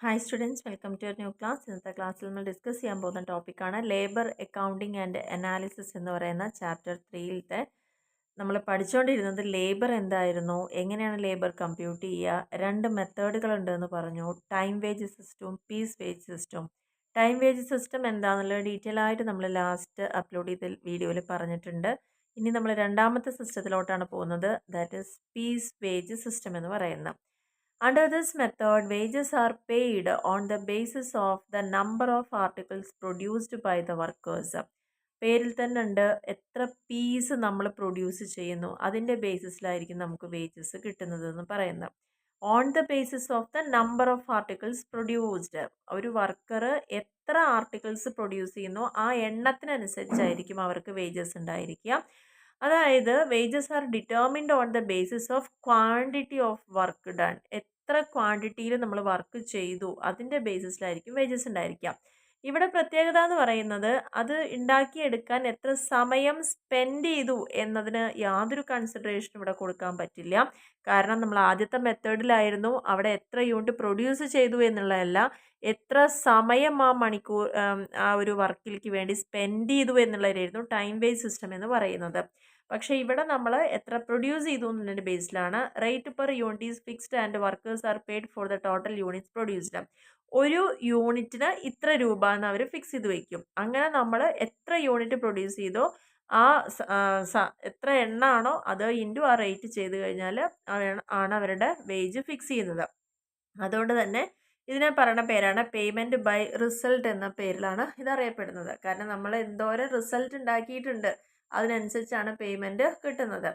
Hi students, welcome to new class. ഇന്നത്തെ ക്ലാസ്സിൽ നമ്മൾ ഡിസ്കസ് ചെയ്യാൻ പോകുന്ന ടോപ്പിക്കാണ് ലേബർ അക്കൗണ്ടിങ് ആൻഡ് അനാലിസിസ് എന്ന് പറയുന്ന ചാപ്റ്റർ 3യിലത്തെ. നമ്മൾ പഠിച്ചുകൊണ്ടിരുന്നത് ലേബർ എന്തായിരുന്നു, എങ്ങനെയാണ് ലേബർ കമ്പ്യൂട്ട് ചെയ്യുക, രണ്ട് മെത്തേഡുകളുണ്ട് എന്ന് പറഞ്ഞു. ടൈം വേജ് സിസ്റ്റവും പീസ് വേജ് സിസ്റ്റവും. ടൈം വേജ് സിസ്റ്റം എന്താണെന്നുള്ള ഡീറ്റെയിൽ ആയിട്ട് നമ്മൾ ലാസ്റ്റ് അപ്ലോഡ് ചെയ്ത വീഡിയോയിൽ പറഞ്ഞിട്ടുണ്ട്. ഇനി നമ്മൾ രണ്ടാമത്തെ സിസ്റ്റത്തിലോട്ടാണ് പോകുന്നത്, that is piece wage system എന്ന് പറയുന്നത്. Under this method, wages are paid on the basis of the number of articles produced by the workers. പേരിൽ തന്നെ ഉണ്ട്, എത്ര പീസ് നമ്മൾ പ്രൊഡ്യൂസ് ചെയ്യുന്നു അതിൻ്റെ ബേസിസിലായിരിക്കും നമുക്ക് വേജസ് കിട്ടുന്നത് എന്ന് പറയുന്നത്. On the basis of the number of articles produced, ഒരു വർക്കർ എത്ര ആർട്ടിക്കിൾസ് പ്രൊഡ്യൂസ് ചെയ്യുന്നു ആ എണ്ണത്തിനനുസരിച്ചായിരിക്കും അവർക്ക് വേജസ് ഉണ്ടായിരിക്കുക. അതായത് wages R determined on the basis of quantity of work done. എത്ര ക്വാണ്ടിറ്റിയിൽ നമ്മൾ വർക്ക് ചെയ്തു അതിൻ്റെ ബേസിസിലായിരിക്കും വേജസ് ഉണ്ടായിരിക്കുക. ഇവിടെ പ്രത്യേകത എന്ന് പറയുന്നത്, അത് ഉണ്ടാക്കിയെടുക്കാൻ എത്ര സമയം സ്പെൻഡ് ചെയ്തു എന്നതിന് യാതൊരു കൺസിഡറേഷനും ഇവിടെ കൊടുക്കാൻ പറ്റില്ല. കാരണം നമ്മൾ ആദ്യത്തെ മെത്തേഡിലായിരുന്നു അവിടെ എത്ര യൂണിറ്റ് പ്രൊഡ്യൂസ് ചെയ്തു എന്നുള്ളതല്ല, എത്ര സമയം ആ മണിക്കൂർ ആ ഒരു വർക്കിലേക്ക് വേണ്ടി സ്പെൻഡ് ചെയ്തു എന്നുള്ളതായിരുന്നു ടൈം വേജ് സിസ്റ്റം എന്ന് പറയുന്നത്. പക്ഷേ ഇവിടെ നമ്മൾ എത്ര പ്രൊഡ്യൂസ് ചെയ്തു എന്നതിൻ്റെ ബേസിലാണ്. Rate per unit is fixed and workers are paid for the total units produced. ഒരു യൂണിറ്റിന് ഇത്ര രൂപ എന്ന് അവർ ഫിക്സ് ചെയ്ത് വയ്ക്കും. അങ്ങനെ നമ്മൾ എത്ര യൂണിറ്റ് പ്രൊഡ്യൂസ് ചെയ്തോ ആ എത്ര എണ്ണാണോ അത് ഇൻറ്റു ആ റേറ്റ് ചെയ്ത് കഴിഞ്ഞാൽ ആണ് അവരുടെ വേജ് ഫിക്സ് ചെയ്യുന്നത്. അതുകൊണ്ട് തന്നെ ഇതിനെ പറയുന്ന പേരാണ് പേയ്മെൻറ്റ് ബൈ റിസൾട്ട് എന്ന പേരിലാണ് ഇത് അറിയപ്പെടുന്നത്. കാരണം നമ്മൾ എന്തോരം റിസൾട്ട് ഉണ്ടാക്കിയിട്ടുണ്ട് അതിനനുസരിച്ചാണ് പേയ്മെൻറ്റ് കിട്ടുന്നത്.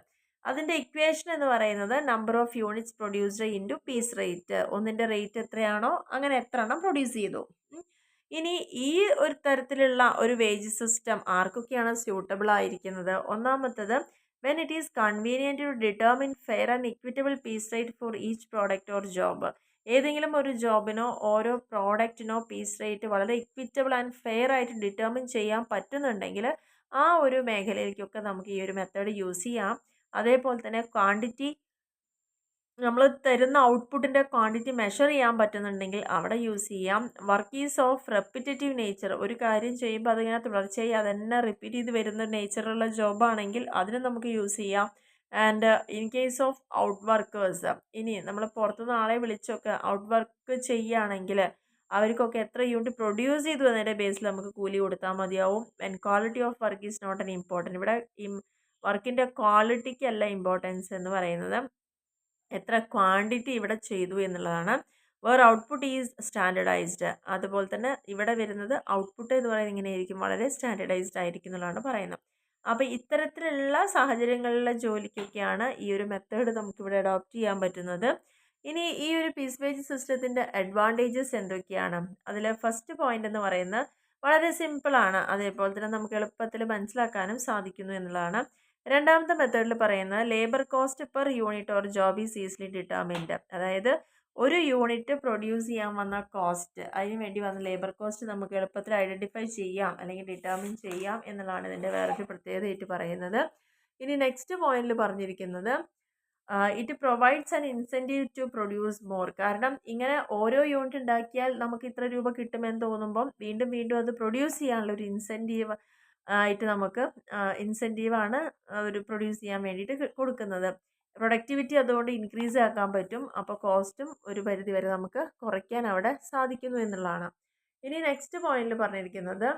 അതിൻ്റെ ഇക്വേഷൻ എന്ന് പറയുന്നത് number of units produced into piece rate. ഒന്നിൻ്റെ റേറ്റ് എത്രയാണോ അങ്ങനെ എത്ര എണ്ണം പ്രൊഡ്യൂസ് ചെയ്തു. ഇനി ഈ ഒരു തരത്തിലുള്ള ഒരു വേജ് സിസ്റ്റം ആർക്കൊക്കെയാണ് സ്യൂട്ടബിൾ ആയിരിക്കുന്നത്? ഒന്നാമത്തത്, when it is convenient to determine fair and equitable piece rate for each product or job. ഏതെങ്കിലും ഒരു ജോബിനോ ഓരോ പ്രോഡക്റ്റിനോ പീസ് റേറ്റ് വളരെ ഇക്വിറ്റബിൾ ആൻഡ് ഫെയർ ആയിട്ട് ഡിറ്റർമിൻ ചെയ്യാൻ പറ്റുന്നുണ്ടെങ്കിൽ ആ ഒരു മേഖലയിലേക്കൊക്കെ നമുക്ക് ഈ ഒരു മെത്തേഡ് യൂസ് ചെയ്യാം. അതേപോലെ തന്നെ ക്വാണ്ടിറ്റി, നമ്മൾ തരുന്ന ഔട്ട്പുട്ടിൻ്റെ ക്വാണ്ടിറ്റി മെഷർ ചെയ്യാൻ പറ്റുന്നുണ്ടെങ്കിൽ അവിടെ യൂസ് ചെയ്യാം. Work is of repetitive nature, ഒരു കാര്യം ചെയ്യുമ്പോൾ അതിങ്ങനെ തുടർച്ചയായി അതന്നെ റിപ്പീറ്റ് ചെയ്ത് വരുന്ന നേച്ചറുള്ള ജോബാണെങ്കിൽ അതിന് നമുക്ക് യൂസ് ചെയ്യാം. And in case of out workers, ഇനി നമ്മൾ പുറത്തുനിന്ന് ആളെ വിളിച്ചൊക്കെ ഔട്ട് വർക്ക് ചെയ്യുകയാണെങ്കിൽ അവർക്കൊക്കെ എത്ര യൂണിറ്റ് പ്രൊഡ്യൂസ് ചെയ്തു എന്നതിൻ്റെ ബേസിൽ നമുക്ക് കൂലി കൊടുത്താൽ മതിയാവും. And quality of work is not an important. ഇവിടെ വർക്കിൻ്റെ ക്വാളിറ്റിക്കല്ല ഇമ്പോർട്ടൻസ് എന്ന് പറയുന്നത്, എത്ര ക്വാണ്ടിറ്റി ഇവിടെ ചെയ്തു എന്നുള്ളതാണ്. Where output is standardised. അതുപോലെ തന്നെ ഇവിടെ വരുന്നത് ഔട്ട്പുട്ട് എന്ന് പറയുന്നത് ഇങ്ങനെയായിരിക്കും, വളരെ സ്റ്റാൻഡർഡൈസ്ഡ് ആയിരിക്കും എന്നുള്ളതാണ് പറയുന്നത്. അപ്പോൾ ഇത്തരത്തിലുള്ള സാഹചര്യങ്ങളിലെ ജോലിക്കൊക്കെയാണ് ഈ ഒരു മെത്തേഡ് നമുക്കിവിടെ അഡോപ്റ്റ് ചെയ്യാൻ പറ്റുന്നത്. ഇനി ഈ ഒരു പീസ് വേജ് സിസ്റ്റത്തിൻ്റെ അഡ്വാൻറ്റേജസ് എന്തൊക്കെയാണ്? അതിൽ ഫസ്റ്റ് പോയിന്റ് എന്ന് പറയുന്നത് വളരെ സിമ്പിളാണ്, അതേപോലെ തന്നെ നമുക്ക് എളുപ്പത്തിൽ മനസ്സിലാക്കാനും സാധിക്കുന്നു എന്നുള്ളതാണ്. രണ്ടാമത്തെ മെത്തേഡിൽ പറയുന്നത് labour cost per unit or job is easily determined. അതായത് ഒരു യൂണിറ്റ് പ്രൊഡ്യൂസ് ചെയ്യാൻ വന്ന കോസ്റ്റ്, അതിന് വേണ്ടി വന്ന ലേബർ കോസ്റ്റ് നമുക്ക് എളുപ്പത്തിൽ ഐഡൻറ്റിഫൈ ചെയ്യാം അല്ലെങ്കിൽ ഡിറ്റർമിൻ ചെയ്യാം എന്നുള്ളതാണ് ഇതിൻ്റെ വേറൊരു പ്രത്യേകതയായിട്ട് പറയുന്നത്. ഇനി നെക്സ്റ്റ് പോയിന്റിൽ പറഞ്ഞിരിക്കുന്നത് it provides an incentive to produce more. കാരണം ഇങ്ങനെ ഓരോ യൂണിറ്റ് ഉണ്ടാക്കിയാൽ നമുക്ക് ഇത്ര രൂപ കിട്ടുമെന്ന് തോന്നുമ്പം വീണ്ടും വീണ്ടും അത് പ്രൊഡ്യൂസ് ചെയ്യാനുള്ള ഒരു ഇൻസെൻറ്റീവ് ആയിട്ട് നമുക്ക് ഇൻസെൻറ്റീവാണ് ഒരു പ്രൊഡ്യൂസ് ചെയ്യാൻ വേണ്ടിയിട്ട് കൊടുക്കുന്നത്. പ്രൊഡക്ടിവിറ്റി അതുകൊണ്ട് ഇൻക്രീസ് ആക്കാൻ പറ്റും. അപ്പോൾ കോസ്റ്റും ഒരു പരിധി വരെ നമുക്ക് കുറയ്ക്കാൻ അവിടെ സാധിക്കുന്നു എന്നുള്ളതാണ്. ഇനി നെക്സ്റ്റ് പോയിന്റിൽ പറഞ്ഞിരിക്കുന്നത്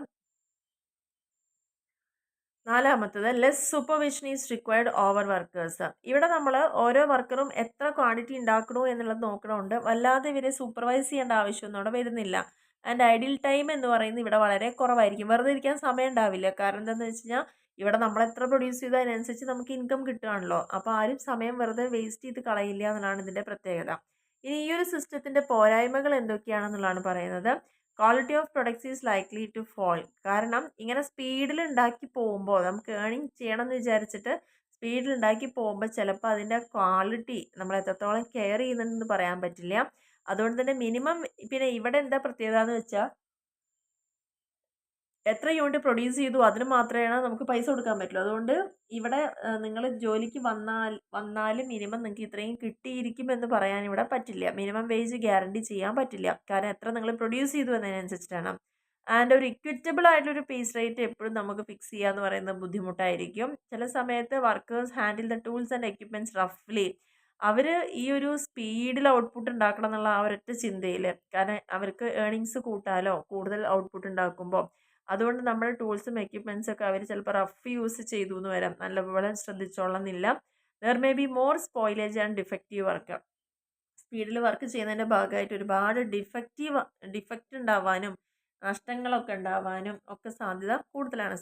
നാലാമത്തത് less supervision is required over workers. ഇവിടെ നമ്മൾ ഓരോ വർക്കറും എത്ര ക്വാണ്ടിറ്റി ഉണ്ടാക്കണോ എന്നുള്ളത് നോക്കണമുണ്ട്, വല്ലാതെ ഇവരെ സൂപ്പർവൈസ് ചെയ്യേണ്ട ആവശ്യമൊന്നും അവിടെ വരുന്നില്ല. ആൻഡ് ഐഡിയൽ ടൈം എന്ന് പറയുന്നത് ഇവിടെ വളരെ കുറവായിരിക്കും. വെറുതെ ഇരിക്കാൻ സമയം ഉണ്ടാവില്ല. കാരണം എന്താണെന്ന് വെച്ച് കഴിഞ്ഞാൽ ഇവിടെ നമ്മൾ എത്ര പ്രൊഡ്യൂസ് ചെയ്തോ അതിനനുസരിച്ച് നമുക്ക് ഇൻകം കിട്ടുകയാണല്ലോ. അപ്പോൾ ആരും സമയം വെറുതെ വേസ്റ്റ് ചെയ്ത് കളയില്ല എന്നുള്ളതാണ് ഇതിൻ്റെ പ്രത്യേകത. ഇനി ഈ ഒരു സിസ്റ്റത്തിൻ്റെ പോരായ്മകൾ എന്തൊക്കെയാണെന്നുള്ളതാണ് പറയുന്നത്. Quality of products is likely to fall. കാരണം ഇങ്ങനെ സ്പീഡിൽ ഉണ്ടാക്കി പോകുമ്പോൾ നമുക്ക് ഏണിങ് ചെയ്യണം എന്ന് വിചാരിച്ചിട്ട് സ്പീഡിൽ ഉണ്ടാക്കി പോകുമ്പോൾ ചിലപ്പോൾ അതിൻ്റെ ക്വാളിറ്റി നമ്മൾ എത്രത്തോളം കെയർ ചെയ്യുന്നുണ്ടെന്ന് പറയാൻ പറ്റില്ല. അതുകൊണ്ട് തന്നെ മിനിമം, പിന്നെ ഇവിടെ എന്താ പ്രത്യേകത എന്ന് വെച്ചാൽ എത്ര യൂണിറ്റ് പ്രൊഡ്യൂസ് ചെയ്തു അതിന് മാത്രമേ നമുക്ക് പൈസ കൊടുക്കാൻ പറ്റുള്ളൂ. അതുകൊണ്ട് ഇവിടെ നിങ്ങൾ ജോലിക്ക് വന്നാലും മിനിമം നിങ്ങൾക്ക് ഇത്രയും കിട്ടിയിരിക്കും എന്ന് പറയാൻ ഇവിടെ പറ്റില്ല. മിനിമം വേജ് ഗ്യാരണ്ടി ചെയ്യാൻ പറ്റില്ല. കാരണം എത്ര നിങ്ങൾ പ്രൊഡ്യൂസ് ചെയ്തു എന്നതിനനുസരിച്ചിട്ടാണ്. ആൻഡ് ഒരു ഇക്വിറ്റബിൾ ആയിട്ടൊരു പീസ് റേറ്റ് എപ്പോഴും നമുക്ക് ഫിക്സ് ചെയ്യുക എന്ന് പറയുന്നത് ബുദ്ധിമുട്ടായിരിക്കും. ചില സമയത്ത് workers handle the tools and equipments റഫ്ലി. അവർ ഈ ഒരു സ്പീഡിൽ ഔട്ട്പുട്ട് ഉണ്ടാക്കണം എന്നുള്ള ആ ഒരൊറ്റ ചിന്തയിൽ, കാരണം അവർക്ക് ഏണിങ്സ് കൂട്ടാലോ കൂടുതൽ ഔട്ട്പുട്ട് ഉണ്ടാക്കുമ്പോൾ. അതുകൊണ്ട് നമ്മുടെ ടൂൾസും എക്യുപ്മെൻറ്റ്സും ഒക്കെ അവർ ചിലപ്പോൾ റഫ് യൂസ് ചെയ്തു എന്ന് വരാം. നല്ലപോലെ ശ്രദ്ധിച്ചോളന്നില്ല. There may be more spoilage and defective work. സ്പീഡിൽ വർക്ക് ചെയ്യുന്നതിൻ്റെ ഭാഗമായിട്ട് ഒരുപാട് ഡിഫക്റ്റ് ഉണ്ടാവാനും നഷ്ടങ്ങളൊക്കെ ഉണ്ടാവാനും ഒക്കെ സാധ്യത കൂടുതലാണ്.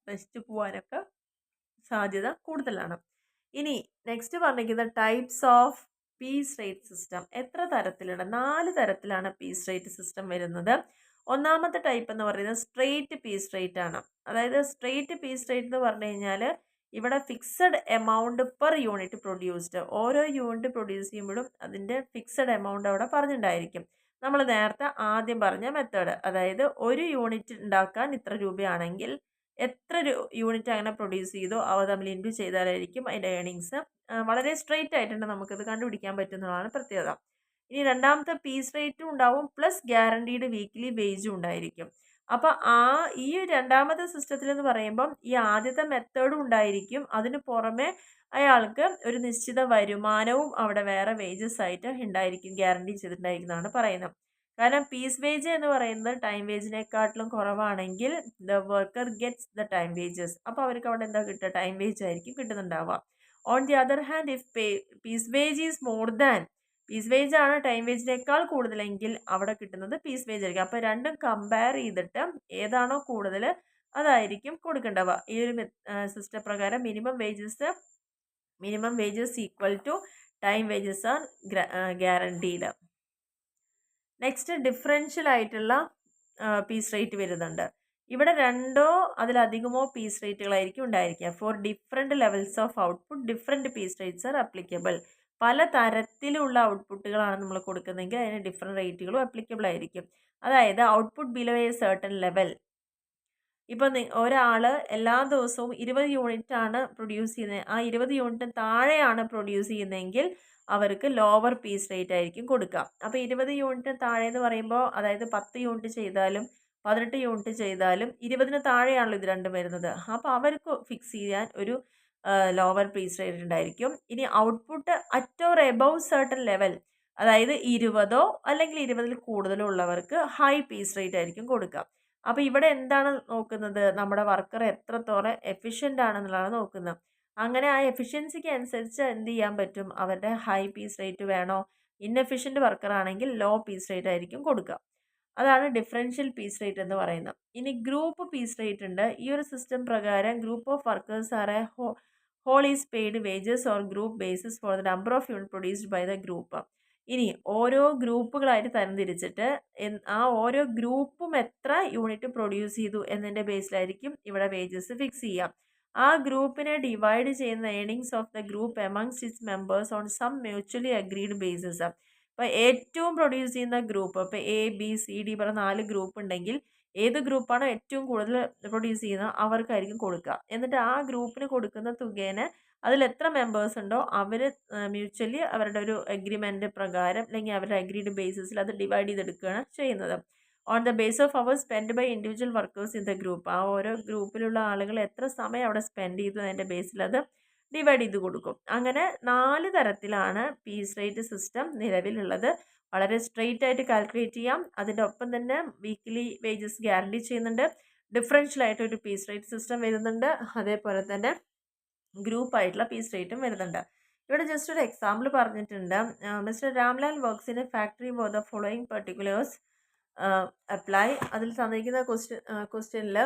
നശിച്ചു പോകാനൊക്കെ സാധ്യത കൂടുതലാണ്. ഇനി നെക്സ്റ്റ് പറഞ്ഞിരിക്കുന്നത് types of piece rate system. എത്ര തരത്തിലുണ്ട്? 4 തരത്തിലാണ് പീസ് റേറ്റ് സിസ്റ്റം വരുന്നത്. ഒന്നാമത്തെ ടൈപ്പ് എന്ന് പറയുന്നത് സ്ട്രെയിറ്റ് പീസ് റേറ്റ് ആണ്. അതായത് സ്ട്രെയിറ്റ് പീസ് റേറ്റ് എന്ന് പറഞ്ഞു കഴിഞ്ഞാൽ ഇവിടെ fixed amount per unit produced. ഓരോ യൂണിറ്റ് പ്രൊഡ്യൂസ് ചെയ്യുമ്പോഴും അതിൻ്റെ ഫിക്സഡ് എമൗണ്ട് അവിടെ പറഞ്ഞിട്ടുണ്ടായിരിക്കും. നമ്മൾ നേരത്തെ ആദ്യം പറഞ്ഞ മെത്തേഡ്, അതായത് ഒരു യൂണിറ്റ് ഉണ്ടാക്കാൻ ഇത്ര രൂപയാണെങ്കിൽ എത്ര യൂണിറ്റ് അങ്ങനെ പ്രൊഡ്യൂസ് ചെയ്തോ അവ തമ്മിൽ ഇൻറ്റു ചെയ്താലായിരിക്കും അതിൻ്റെ ഏണിങ്സ്. വളരെ സ്ട്രെയിറ്റ് ആയിട്ടുണ്ട്, നമുക്കത് കണ്ടുപിടിക്കാൻ പറ്റുന്നതാണ് പ്രത്യേകത. ഇനി രണ്ടാമത്തെ പീസ് റേറ്റും ഉണ്ടാവും, പ്ലസ് ഗ്യാരണ്ടീഡ് വീക്ക്ലി വേജും ഉണ്ടായിരിക്കും. അപ്പോൾ ഈ രണ്ടാമത്തെ സിസ്റ്റത്തിൽ എന്ന് പറയുമ്പം ഈ ആദ്യത്തെ മെത്തേഡും ഉണ്ടായിരിക്കും, അതിന് പുറമെ അയാൾക്ക് ഒരു നിശ്ചിത വരുമാനവും അവിടെ വേറെ വേജസ് ആയിട്ട് ഉണ്ടായിരിക്കും, ഗ്യാരണ്ടി ചെയ്തിട്ടുണ്ടായിരിക്കുന്നതാണ് പറയുന്നത്. കാരണം പീസ് വേജ് എന്ന് പറയുന്നത് ടൈം വേജിനെക്കാട്ടിലും കുറവാണെങ്കിൽ the worker gets the time wages. അപ്പോൾ അവർക്ക് അവിടെ എന്താ കിട്ടുക? ടൈം വേജ് ആയിരിക്കും കിട്ടുന്നുണ്ടാവുക. On the other hand if piece wage is more than, piece wage ആണ് ടൈം വേജിനേക്കാൾ കൂടുതലെങ്കിൽ അവിടെ കിട്ടുന്നത് പീസ് വേജ് ആയിരിക്കും. അപ്പോൾ രണ്ടും കമ്പയർ ചെയ്തിട്ട് ഏതാണോ കൂടുതൽ അതായിരിക്കും കൊടുക്കേണ്ടവ. ഈ ഒരു സിസ്റ്റം പ്രകാരം minimum wages equal to time wages are guaranteed. Next differential ആയിട്ടുള്ള പീസ് റേറ്റ് വരുന്നുണ്ട്. ഇവിടെ രണ്ടോ അതിലധികമോ പീസ് റേറ്റുകളായിരിക്കും ഉണ്ടായിരിക്കുക. For different levels of output different piece rates are applicable. പല തരത്തിലുള്ള ഔട്ട്പുട്ടുകളാണ് നമ്മൾ കൊടുക്കുന്നതെങ്കിൽ അതിന് ഡിഫറെൻറ്റ് റേറ്റുകളും അപ്ലിക്കബിൾ ആയിരിക്കും. അതായത് output below A certain level. ഇപ്പം ഒരാൾ എല്ലാ ദിവസവും 20 യൂണിറ്റ് ആണ് പ്രൊഡ്യൂസ് ചെയ്യുന്നത്, ആ 20 യൂണിറ്റിന് താഴെയാണ് പ്രൊഡ്യൂസ് ചെയ്യുന്നതെങ്കിൽ അവർക്ക് ലോവർ പീസ് റേറ്റ് ആയിരിക്കും കൊടുക്കുക. അപ്പോൾ 20 യൂണിറ്റിന് താഴെ എന്ന് പറയുമ്പോൾ അതായത് 10 യൂണിറ്റ് ചെയ്താലും 18 യൂണിറ്റ് ചെയ്താലും 20ന് താഴെയാണല്ലോ ഇത് രണ്ടും വരുന്നത്. അപ്പോൾ അവർക്ക് ഫിക്സ് ചെയ്യാൻ ഒരു ലോവർ പീസ് റേറ്റ് ഉണ്ടായിരിക്കും. ഇനി output at or above certain level, അതായത് 20 അല്ലെങ്കിൽ 20ൽ കൂടുതലോ ഉള്ളവർക്ക് ഹൈ പീസ് റേറ്റ് ആയിരിക്കും കൊടുക്കുക. അപ്പോൾ ഇവിടെ എന്താണ് നോക്കുന്നത്? നമ്മുടെ വർക്കർ എത്രത്തോളം എഫിഷ്യൻ്റ് ആണെന്നുള്ളതാണ് നോക്കുന്നത്. അങ്ങനെ ആ എഫിഷ്യൻസിക്ക് അനുസരിച്ച് എന്ത് ചെയ്യാൻ പറ്റും? അവരുടെ ഹൈ പീസ് റേറ്റ് വേണോ? ഇൻഎഫിഷ്യൻ്റ് വർക്കർ ആണെങ്കിൽ ലോ പീസ് റേറ്റ് ആയിരിക്കും കൊടുക്കുക. അതാണ് ഡിഫറൻഷ്യൽ പീസ് റേറ്റ് എന്ന് പറയുന്നത്. ഇനി ഗ്രൂപ്പ് പീസ് റേറ്റ് ഉണ്ട്. ഈ ഒരു സിസ്റ്റം പ്രകാരം group of workers are a whole is paid wages or group basis for the number of unit produced by the group. ഇനി ഓരോ ഗ്രൂപ്പുകളായിട്ട് തരംതിരിച്ചിട്ട് ആ ഓരോ ഗ്രൂപ്പും എത്ര യൂണിറ്റ് പ്രൊഡ്യൂസ് ചെയ്തു എന്നതിൻ്റെ ബേസിലായിരിക്കും ഇവിടെ വേജസ് ഫിക്സ് ചെയ്യാം. ആ ഗ്രൂപ്പിനെ ഡിവൈഡ് ചെയ്യുന്ന earnings of the group amongst its members on some mutually agreed basis. ഇപ്പോൾ ഏറ്റവും പ്രൊഡ്യൂസ് ചെയ്യുന്ന ഗ്രൂപ്പ്, ഇപ്പോൾ ABCD പറഞ്ഞ 4 ഗ്രൂപ്പ് ഉണ്ടെങ്കിൽ ഏത് ഗ്രൂപ്പാണോ ഏറ്റവും കൂടുതൽ പ്രൊഡ്യൂസ് ചെയ്യുന്നത് അവർക്കായിരിക്കും കൊടുക്കുക. എന്നിട്ട് ആ ഗ്രൂപ്പിന് കൊടുക്കുന്ന തുകേനെ അതിൽ എത്ര മെമ്പേഴ്സ് ഉണ്ടോ അവർ മ്യൂച്വലി അവരുടെ ഒരു എഗ്രിമെൻ്റ് പ്രകാരം അല്ലെങ്കിൽ അവരുടെ അഗ്രീഡ് ബേസിസിൽ അത് ഡിവൈഡ് ചെയ്തെടുക്കുകയാണ് ചെയ്യുന്നത്. On the base of hour spend by individual workers in the group. ആ ഓരോ ഗ്രൂപ്പിലുള്ള ആളുകൾ എത്ര സമയം അവിടെ സ്പെൻഡ് ചെയ്തു അതിൻ്റെ ബേസിൽ അത് ഡിവൈഡ് ചെയ്ത് കൊടുക്കും. അങ്ങനെ 4 തരത്തിലാണ് പീസ് റേറ്റ് സിസ്റ്റം നിലവിലുള്ളത്. വളരെ സ്ട്രെയിറ്റ് ആയിട്ട് കാൽക്കുലേറ്റ് ചെയ്യാം. അതിൻ്റെ ഒപ്പം തന്നെ വീക്ക്ലി വേജസ് ഗ്യാരണ്ടി ചെയ്യുന്നുണ്ട്. ഡിഫറൻഷ്യൽ ആയിട്ട് ഒരു പീസ് റേറ്റ് സിസ്റ്റം വരുന്നുണ്ട്. അതേപോലെ തന്നെ ഗ്രൂപ്പ് ആയിട്ടുള്ള പീസ് റേറ്റും വരുന്നുണ്ട്. ഇവിടെ ജസ്റ്റ് ഒരു എക്സാമ്പിൾ പറഞ്ഞിട്ടുണ്ട്. Mister Ramlal works in A factory for the following particulars apply. അതിൽ തന്നിരിക്കുന്ന ക്വസ്റ്റ്യനിൽ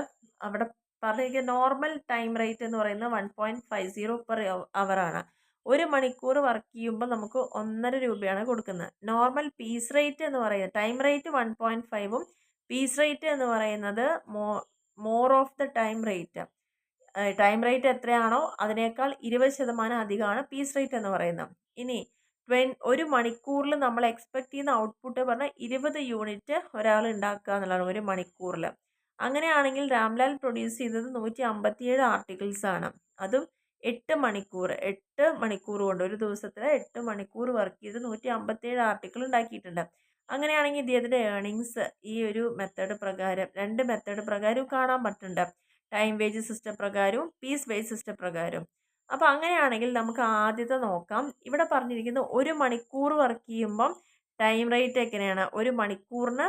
അവിടെ പറഞ്ഞിരിക്കുന്ന നോർമൽ ടൈം റേറ്റ് എന്ന് പറയുന്നത് 1.50 പെർ അവർ ആണ്. 1 മണിക്കൂർ വർക്ക് ചെയ്യുമ്പോൾ നമുക്ക് 1.5 രൂപയാണ് കൊടുക്കുന്നത്. നോർമൽ പീസ് റേറ്റ് എന്ന് പറയുന്നത് ടൈം റേറ്റ് 1.5ഉം പീസ് റേറ്റ് എന്ന് പറയുന്നത് more of the time rate. Time rate എത്രയാണോ അതിനേക്കാൾ 20% അധികമാണ് പീസ് റേറ്റ് എന്ന് പറയുന്നത്. ഇനി 1 മണിക്കൂറിൽ നമ്മൾ എക്സ്പെക്ട് ചെയ്യുന്ന ഔട്ട്പുട്ട് പറഞ്ഞാൽ 20 യൂണിറ്റ് ഒരാൾ ഉണ്ടാക്കുക എന്നുള്ളതാണ് 1 മണിക്കൂറിൽ. അങ്ങനെയാണെങ്കിൽ രാംലാൽ പ്രൊഡ്യൂസ് ചെയ്തത് 157 ആർട്ടിക്കിൾസ് ആണ്. അതും 8 മണിക്കൂർ കൊണ്ട്, ഒരു ദിവസത്തിൽ 8 മണിക്കൂർ വർക്ക് ചെയ്ത് 157 ആർട്ടിക്കിൾ ഉണ്ടാക്കിയിട്ടുണ്ട്. അങ്ങനെയാണെങ്കിൽ ഇദ്ദേഹത്തിൻ്റെ ഏർണിങ്സ് ഈ ഒരു മെത്തേഡ് പ്രകാരം, 2 മെത്തേഡ് പ്രകാരവും കാണാൻ പറ്റുന്നുണ്ട്. ടൈം വേജ് സിസ്റ്റം പ്രകാരവും പീസ് വേജ് സിസ്റ്റം പ്രകാരവും. അപ്പോൾ അങ്ങനെയാണെങ്കിൽ നമുക്ക് ആദ്യത്തെ നോക്കാം. ഇവിടെ പറഞ്ഞിരിക്കുന്നത് 1 മണിക്കൂർ വർക്ക് ചെയ്യുമ്പം ടൈം റേറ്റ് എങ്ങനെയാണ്? 1 മണിക്കൂറിന്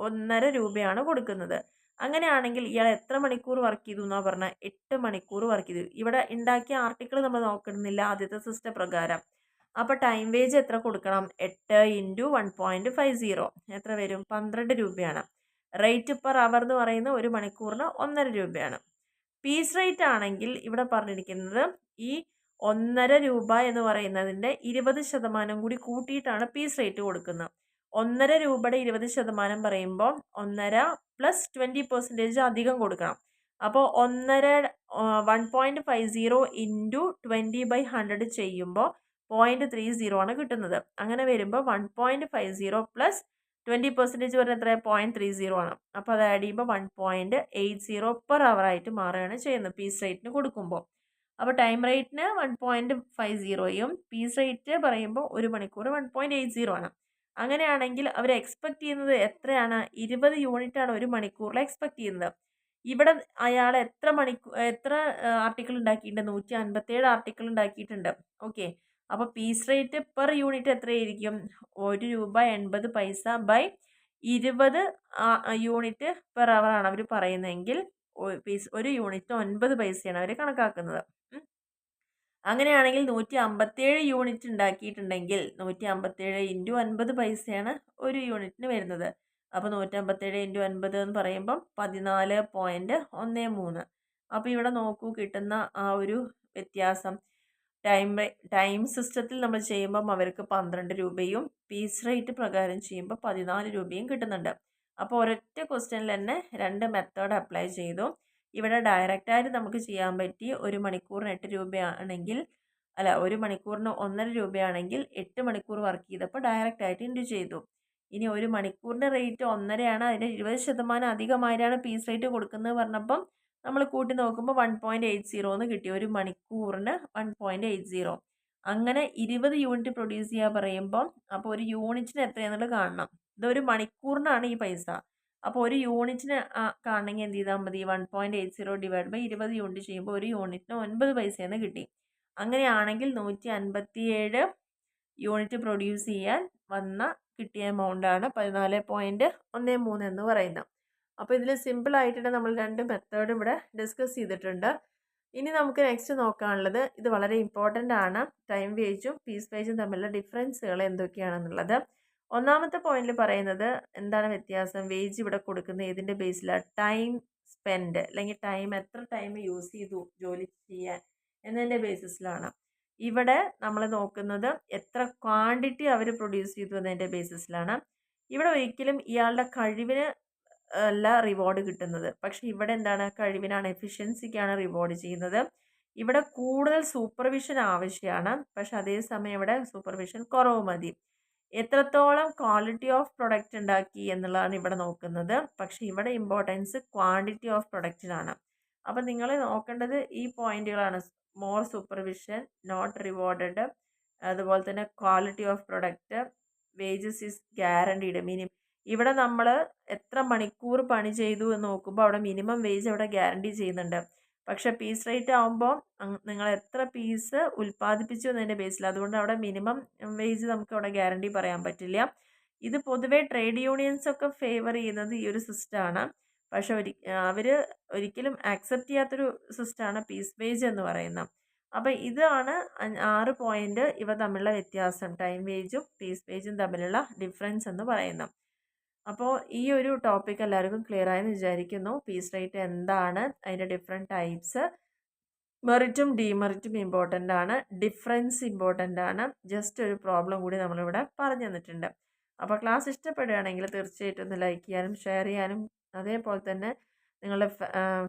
1.5 രൂപയാണ് കൊടുക്കുന്നത്. അങ്ങനെയാണെങ്കിൽ ഇയാൾ എത്ര മണിക്കൂർ വർക്ക് ചെയ്തു എന്നാണ് പറഞ്ഞാൽ 8 മണിക്കൂർ വർക്ക് ചെയ്തു. ഇവിടെ ഉണ്ടാക്കിയ ആർട്ടിക്കിൾ നമ്മൾ നോക്കുന്നില്ല ആദ്യത്തെ സിസ്റ്റം പ്രകാരം. അപ്പോൾ ടൈം വേജ് എത്ര കൊടുക്കണം? 8 × 1.50 എത്ര വരും? 12 രൂപയാണ്. റേറ്റ് പെർ അവർ എന്ന് പറയുന്നത് 1 മണിക്കൂറിന് 1.5 രൂപയാണ്. പീസ് റേറ്റ് ആണെങ്കിൽ ഇവിടെ പറഞ്ഞിരിക്കുന്നത് ഈ 1.5 രൂപ എന്ന് പറയുന്നതിൻ്റെ 20% കൂടി കൂട്ടിയിട്ടാണ് പീസ് റേറ്റ് കൊടുക്കുന്നത്. 1.5 രൂപയുടെ 20% പറയുമ്പോൾ 1.5 പ്ലസ് 20% അധികം കൊടുക്കണം. അപ്പോൾ 1.50 ഇൻറ്റു 20/100 ചെയ്യുമ്പോൾ 0.30 ആണ് കിട്ടുന്നത്. അങ്ങനെ വരുമ്പോൾ 1.50 പ്ലസ് 20% പറഞ്ഞാൽ എത്ര? 0.30 ആണ്. അപ്പോൾ അത് ആഡ് ചെയ്യുമ്പോൾ 1.80 പെർ അവർ ആയിട്ട് മാറുകയാണ് ചെയ്യുന്നത് പീസ് റേറ്റിന് കൊടുക്കുമ്പോൾ. അപ്പോൾ ടൈം റേറ്റിന് 1.50യും പീസ് റേറ്റ് പറയുമ്പോൾ 1 മണിക്കൂർ 1.80 ആണ്. അങ്ങനെയാണെങ്കിൽ അവർ എക്സ്പെക്ട് ചെയ്യുന്നത് എത്രയാണ്? 20 യൂണിറ്റാണ് 1 മണിക്കൂറിൽ എക്സ്പെക്ട് ചെയ്യുന്നത്. ഇവിടെ അയാൾ എത്ര ആർട്ടിക്കിൾ ഉണ്ടാക്കിയിട്ടുണ്ട്? 157 ആർട്ടിക്കിൾ ഉണ്ടാക്കിയിട്ടുണ്ട്. ഓക്കെ, അപ്പോൾ പീസ് റേറ്റ് പെർ യൂണിറ്റ് എത്രയായിരിക്കും? 1 രൂപ 80 പൈസ ബൈ 20 യൂണിറ്റ് പെർ അവർ ആണ് അവർ പറയുന്നതെങ്കിൽ ഒരു യൂണിറ്റ് 9 പൈസയാണ് അവർ കണക്കാക്കുന്നത്. അങ്ങനെയാണെങ്കിൽ 157 യൂണിറ്റ് ഉണ്ടാക്കിയിട്ടുണ്ടെങ്കിൽ 157 ഇൻറ്റു 9 പൈസയാണ് ഒരു യൂണിറ്റിന് വരുന്നത്. അപ്പോൾ 157 ഇൻറ്റു 9 എന്ന് പറയുമ്പം 14.13. അപ്പോൾ ഇവിടെ നോക്കൂ, കിട്ടുന്ന ആ ഒരു വ്യത്യാസം. ടൈം സിസ്റ്റത്തിൽ നമ്മൾ ചെയ്യുമ്പം അവർക്ക് 12 രൂപയും പീസ് റേറ്റ് പ്രകാരം ചെയ്യുമ്പോൾ 14 രൂപയും കിട്ടുന്നുണ്ട്. അപ്പോൾ ഒരൊറ്റ ക്വസ്റ്റ്യനിൽ തന്നെ 2 മെത്തേഡ് അപ്ലൈ ചെയ്തു. ഇവിടെ ഡയറക്റ്റായിട്ട് നമുക്ക് ചെയ്യാൻ പറ്റി 1 മണിക്കൂറിന് 8 രൂപയാണെങ്കിൽ, അല്ല 1 മണിക്കൂറിന് 1.5 രൂപയാണെങ്കിൽ 8 മണിക്കൂർ വർക്ക് ചെയ്തപ്പോൾ ഡയറക്റ്റായിട്ട് ഇൻറ്റു ചെയ്തു. ഇനി 1 മണിക്കൂറിൻ്റെ റേറ്റ് 1.5 അതിന് 20% അധികമായിട്ടാണ് പീസ് റേറ്റ് കൊടുക്കുന്നത് പറഞ്ഞപ്പം നമ്മൾ കൂട്ടി നോക്കുമ്പോൾ 1.80 എന്ന് കിട്ടി. 1 മണിക്കൂറിന് 1.80. അങ്ങനെ 20 യൂണിറ്റ് പ്രൊഡ്യൂസ് ചെയ്യാൻ പറയുമ്പം അപ്പോൾ ഒരു യൂണിറ്റിന് എത്രയാണെന്നുള്ളത് കാണണം. ഇതൊരു മണിക്കൂറിനാണ് ഈ പൈസ. അപ്പോൾ ഒരു യൂണിറ്റിന് കാണണമെങ്കിൽ എന്ത് ചെയ്താൽ മതി? 1.80 ഡിവൈഡ് ബൈ 20 യൂണിറ്റ് ചെയ്യുമ്പോൾ ഒരു യൂണിറ്റിന് 9 പൈസയെന്ന് കിട്ടി. അങ്ങനെയാണെങ്കിൽ 157 യൂണിറ്റ് പ്രൊഡ്യൂസ് ചെയ്യാൻ കിട്ടിയ എമൗണ്ടാണ് 14.13 എന്ന് പറയുന്നത്. അപ്പോൾ ഇതിൽ സിമ്പിളായിട്ട് നമ്മൾ 2 മെത്തേഡ് ഇവിടെ ഡിസ്കസ് ചെയ്തിട്ടുണ്ട്. ഇനി നമുക്ക് നെക്സ്റ്റ് നോക്കാനുള്ളത്, ഇത് വളരെ ഇമ്പോർട്ടൻ്റ് ആണ്, ടൈം വേജും പീസ് വേജും തമ്മിലുള്ള ഡിഫറൻസുകൾ എന്തൊക്കെയാണെന്നുള്ളത്. ഒന്നാമത്തെ പോയിന്റിൽ പറയുന്നത് എന്താണ് വ്യത്യാസം? വേജ് ഇവിടെ കൊടുക്കുന്നത് ഏതിൻ്റെ ബേസിലാണ്? ടൈം സ്പെൻഡ്, അല്ലെങ്കിൽ എത്ര ടൈം യൂസ് ചെയ്തു ജോലി ചെയ്യാൻ എന്നതിൻ്റെ ബേസിസിലാണ്. ഇവിടെ നമ്മൾ നോക്കുന്നത് എത്ര ക്വാണ്ടിറ്റി അവർ പ്രൊഡ്യൂസ് ചെയ്തു എന്നതിൻ്റെ ബേസിസിലാണ്. ഇവിടെ ഒരിക്കലും ഇയാളുടെ കഴിവിന് അല്ല റിവാർഡ് കിട്ടുന്നത്. പക്ഷെ ഇവിടെ എന്താണ്? കഴിവിനാണ്, എഫിഷ്യൻസിക്കാണ് റിവാർഡ് ചെയ്യുന്നത്. ഇവിടെ കൂടുതൽ സൂപ്പർവിഷൻ ആവശ്യമാണ്. പക്ഷെ അതേസമയം ഇവിടെ സൂപ്പർവിഷൻ കുറവ് മതി. എത്രത്തോളം ക്വാളിറ്റി ഓഫ് പ്രൊഡക്റ്റ് ഉണ്ടാക്കി എന്നുള്ളതാണ് ഇവിടെ നോക്കുന്നത്. പക്ഷെ ഇവിടെ ഇമ്പോർട്ടൻസ് ക്വാണ്ടിറ്റി ഓഫ് പ്രൊഡക്റ്റിനാണ്. അപ്പം നിങ്ങൾ നോക്കേണ്ടത് ഈ പോയിന്റുകളാണ്. മോർ സൂപ്പർവിഷൻ, നോട്ട് റിവാർഡഡ്, അതുപോലെ തന്നെ quality of product, wages is guaranteed. ഇവിടെ നമ്മൾ എത്ര മണിക്കൂർ പണി ചെയ്തു എന്ന് നോക്കുമ്പോൾ അവിടെ മിനിമം വേജ് അവിടെ ഗ്യാരണ്ടി ചെയ്യുന്നുണ്ട്. പക്ഷേ പീസ് റേറ്റ് ആകുമ്പോൾ നിങ്ങൾ എത്ര പീസ് ഉൽപ്പാദിപ്പിച്ചു എന്നതിൻ്റെ ബേസിൽ, അതുകൊണ്ട് അവിടെ മിനിമം വേജ് നമുക്ക് അവിടെ ഗ്യാരണ്ടി പറയാൻ പറ്റില്ല. ഇത് പൊതുവേ ട്രേഡ് യൂണിയൻസ് ഒക്കെ ഫേവർ ചെയ്യുന്നത് ഈ ഒരു സിസ്റ്റമാണ്. പക്ഷെ അവർ ഒരിക്കലും ആക്സെപ്റ്റ് ചെയ്യാത്തൊരു സിസ്റ്റമാണ് പീസ് വേജ് എന്ന് പറയുന്നത്. അപ്പോൾ ഇതാണ് 6 പോയിന്റ് ഇവ തമ്മിലുള്ള വ്യത്യാസം, ടൈം വേജും പീസ് വേജും തമ്മിലുള്ള ഡിഫറൻസ് എന്ന് പറയുന്നത്. അപ്പോൾ ഈ ഒരു ടോപ്പിക് എല്ലാവർക്കും ക്ലിയർ ആയെന്ന് വിചാരിക്കുന്നു. പീസ് റേറ്റ് എന്താണ്, അതിൻ്റെ ഡിഫറെൻറ്റ് ടൈപ്സ്, മെറിറ്റും ഡീമെറിറ്റും ഇമ്പോർട്ടൻ്റ് ആണ്, ഡിഫറൻസ് ഇമ്പോർട്ടൻ്റ് ആണ്. ജസ്റ്റ് ഒരു പ്രോബ്ലം കൂടി നമ്മളിവിടെ പറഞ്ഞു തന്നിട്ടുണ്ട്. അപ്പോൾ ക്ലാസ് ഇഷ്ടപ്പെടുകയാണെങ്കിൽ തീർച്ചയായിട്ടും ഒന്ന് ലൈക്ക് ചെയ്യാനും ഷെയർ ചെയ്യാനും, അതേപോലെ തന്നെ നിങ്ങളുടെ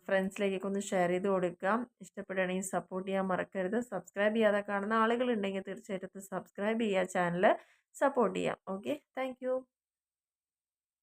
ഫ്രണ്ട്സിലേക്കൊക്കെ ഒന്ന് ഷെയർ ചെയ്ത് കൊടുക്കുക. ഇഷ്ടപ്പെടുകയാണെങ്കിൽ സപ്പോർട്ട് ചെയ്യാൻ മറക്കരുത്. സബ്സ്ക്രൈബ് ചെയ്യാതെ കാണുന്ന ആളുകളുണ്ടെങ്കിൽ തീർച്ചയായിട്ടും സബ്സ്ക്രൈബ് ചെയ്യുക, ചാനൽ സപ്പോർട്ട് ചെയ്യാം. Okay, thank